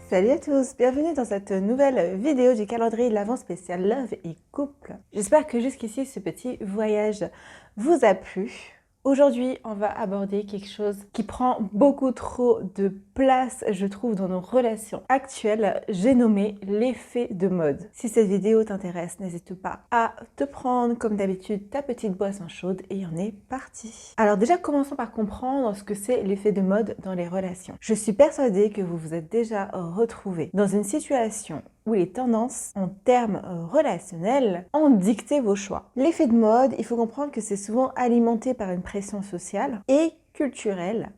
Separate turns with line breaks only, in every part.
Salut à tous, bienvenue dans cette nouvelle vidéo du calendrier de l'Avent spécial Love et Couple. J'espère que jusqu'ici ce petit voyage vous a plu. Aujourd'hui, on va aborder quelque chose qui prend beaucoup trop de place, je trouve, dans nos relations actuelles. J'ai nommé l'effet de mode. Si cette vidéo t'intéresse, n'hésite pas à te prendre, comme d'habitude, ta petite boisson chaude et on est parti. Alors déjà, commençons par comprendre ce que c'est l'effet de mode dans les relations. Je suis persuadée que vous vous êtes déjà retrouvés dans une situation où les tendances en termes relationnels ont dicté vos choix. L'effet de mode, il faut comprendre que c'est souvent alimenté par une pression sociale et culturelle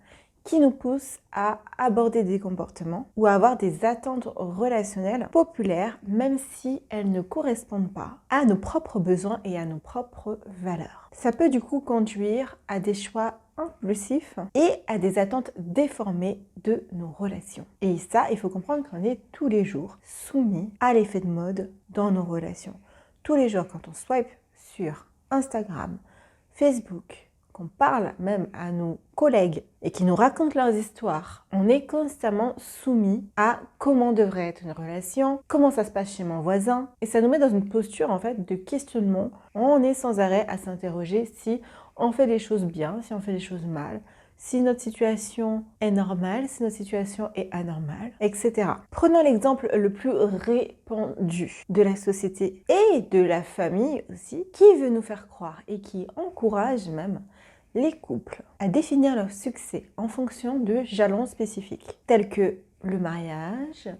qui nous pousse à aborder des comportements ou à avoir des attentes relationnelles populaires, même si elles ne correspondent pas à nos propres besoins et à nos propres valeurs. Ça peut du coup conduire à des choix impulsifs et à des attentes déformées de nos relations. Et ça, il faut comprendre qu'on est tous les jours soumis à l'effet de mode dans nos relations. Tous les jours, quand on swipe sur Instagram, Facebook, qu'on parle même à nos collègues et qui nous racontent leurs histoires, on est constamment soumis à comment devrait être une relation, comment ça se passe chez mon voisin. Et ça nous met dans une posture en fait de questionnement. On est sans arrêt à s'interroger si on fait les choses bien, si on fait les choses mal, si notre situation est normale, si notre situation est anormale, etc. Prenons l'exemple le plus répandu de la société et de la famille aussi, qui veut nous faire croire et qui encourage même les couples à définir leur succès en fonction de jalons spécifiques, tels que le mariage,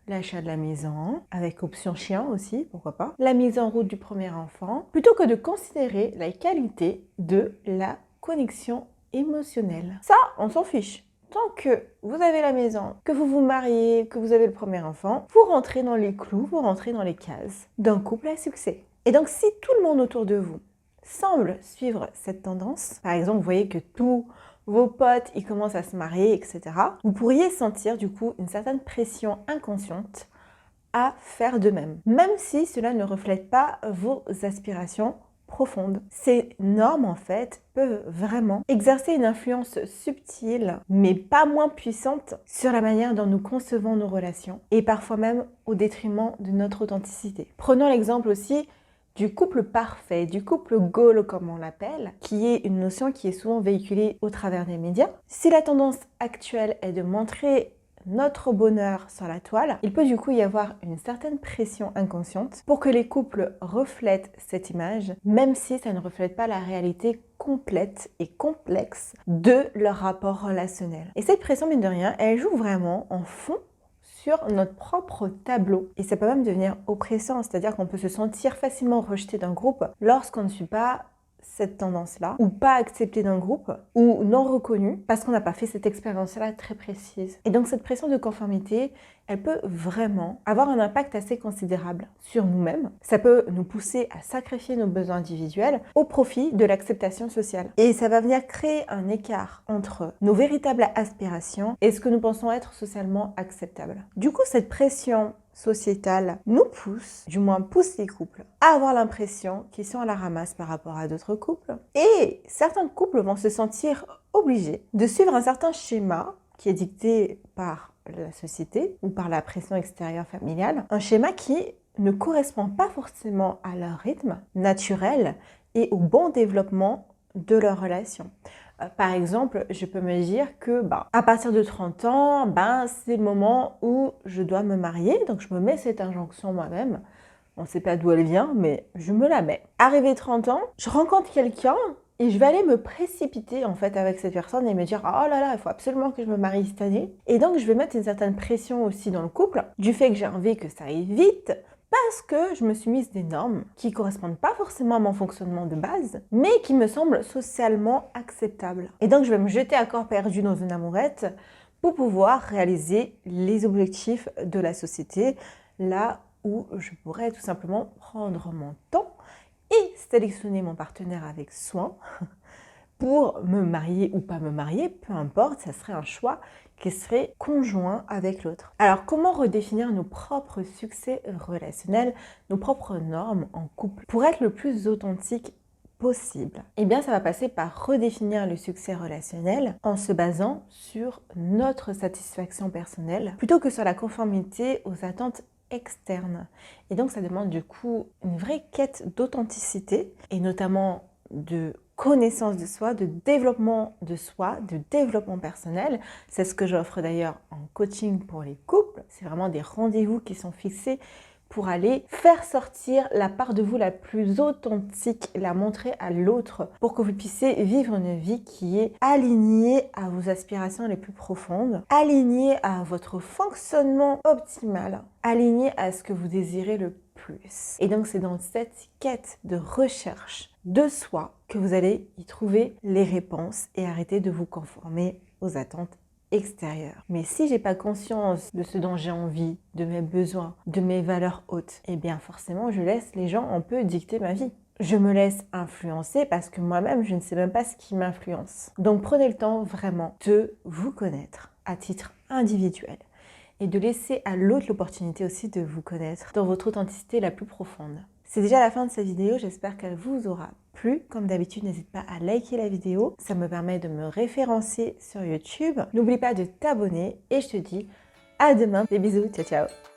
l'achat de la maison, avec option chien aussi, pourquoi pas, la mise en route du premier enfant, plutôt que de considérer la qualité de la connexion émotionnelle. Ça, on s'en fiche. Tant que vous avez la maison, que vous vous mariez, que vous avez le premier enfant, vous rentrez dans les clous, vous rentrez dans les cases d'un couple à succès. Et donc, si tout le monde autour de vous semble suivre cette tendance, par exemple, vous voyez que tous vos potes, ils commencent à se marier, etc., vous pourriez sentir du coup une certaine pression inconsciente à faire de même, même si cela ne reflète pas vos aspirations profondes. Ces normes, en fait, peuvent vraiment exercer une influence subtile, mais pas moins puissante, sur la manière dont nous concevons nos relations, et parfois même au détriment de notre authenticité. Prenons l'exemple aussi du couple parfait, du couple goal comme on l'appelle, qui est une notion qui est souvent véhiculée au travers des médias. Si la tendance actuelle est de montrer notre bonheur sur la toile, il peut du coup y avoir une certaine pression inconsciente pour que les couples reflètent cette image, même si ça ne reflète pas la réalité complète et complexe de leur rapport relationnel. Et cette pression, mine de rien, elle joue vraiment en fond sur notre propre tableau. Et ça peut même devenir oppressant, c'est-à-dire qu'on peut se sentir facilement rejeté d'un groupe lorsqu'on ne suit pas cette tendance-là, ou pas accepté d'un groupe, ou non reconnu, parce qu'on n'a pas fait cette expérience-là très précise. Et donc cette pression de conformité, elle peut vraiment avoir un impact assez considérable sur nous-mêmes. Ça peut nous pousser à sacrifier nos besoins individuels au profit de l'acceptation sociale. Et ça va venir créer un écart entre nos véritables aspirations et ce que nous pensons être socialement acceptable. Du coup, cette pression sociétale nous pousse, du moins pousse les couples, à avoir l'impression qu'ils sont à la ramasse par rapport à d'autres couples. Et certains couples vont se sentir obligés de suivre un certain schéma qui est dicté par la société ou par la pression extérieure familiale, un schéma qui ne correspond pas forcément à leur rythme naturel et au bon développement de leur relation. Par exemple, je peux me dire que à partir de 30 ans, c'est le moment où je dois me marier, donc je me mets cette injonction moi-même. On ne sait pas d'où elle vient, mais je me la mets. Arrivé 30 ans, je rencontre quelqu'un et je vais aller me précipiter en fait avec cette personne et me dire « Oh là là, il faut absolument que je me marie cette année ». Et donc, je vais mettre une certaine pression aussi dans le couple, du fait que j'ai envie que ça aille vite, parce que je me suis mise des normes qui ne correspondent pas forcément à mon fonctionnement de base, mais qui me semblent socialement acceptables. Et donc, je vais me jeter à corps perdu dans une amourette pour pouvoir réaliser les objectifs de la société, là où je pourrais tout simplement prendre mon temps et sélectionner mon partenaire avec soin pour me marier ou pas me marier, peu importe, ça serait un choix qui serait conjoint avec l'autre. Alors, comment redéfinir nos propres succès relationnels, nos propres normes en couple pour être le plus authentique possible? Eh bien, ça va passer par redéfinir le succès relationnel en se basant sur notre satisfaction personnelle plutôt que sur la conformité aux attentes externes. Et donc, ça demande du coup une vraie quête d'authenticité et notamment de connaissance de soi, de développement personnel. C'est ce que j'offre d'ailleurs en coaching pour les couples. C'est vraiment des rendez-vous qui sont fixés pour aller faire sortir la part de vous la plus authentique, la montrer à l'autre, pour que vous puissiez vivre une vie qui est alignée à vos aspirations les plus profondes, alignée à votre fonctionnement optimal, alignée à ce que vous désirez le plus. Et donc c'est dans cette quête de recherche de soi que vous allez y trouver les réponses et arrêter de vous conformer aux attentes extérieure. Mais si j'ai pas conscience de ce dont j'ai envie, de mes besoins, de mes valeurs hautes, eh bien forcément je laisse les gens un peu dicter ma vie. Je me laisse influencer parce que moi-même je ne sais même pas ce qui m'influence. Donc prenez le temps vraiment de vous connaître à titre individuel et de laisser à l'autre l'opportunité aussi de vous connaître dans votre authenticité la plus profonde. C'est déjà la fin de cette vidéo, j'espère qu'elle vous aura plu. Comme d'habitude, n'hésite pas à liker la vidéo, ça me permet de me référencer sur YouTube. N'oublie pas de t'abonner et je te dis à demain. Des bisous, ciao ciao.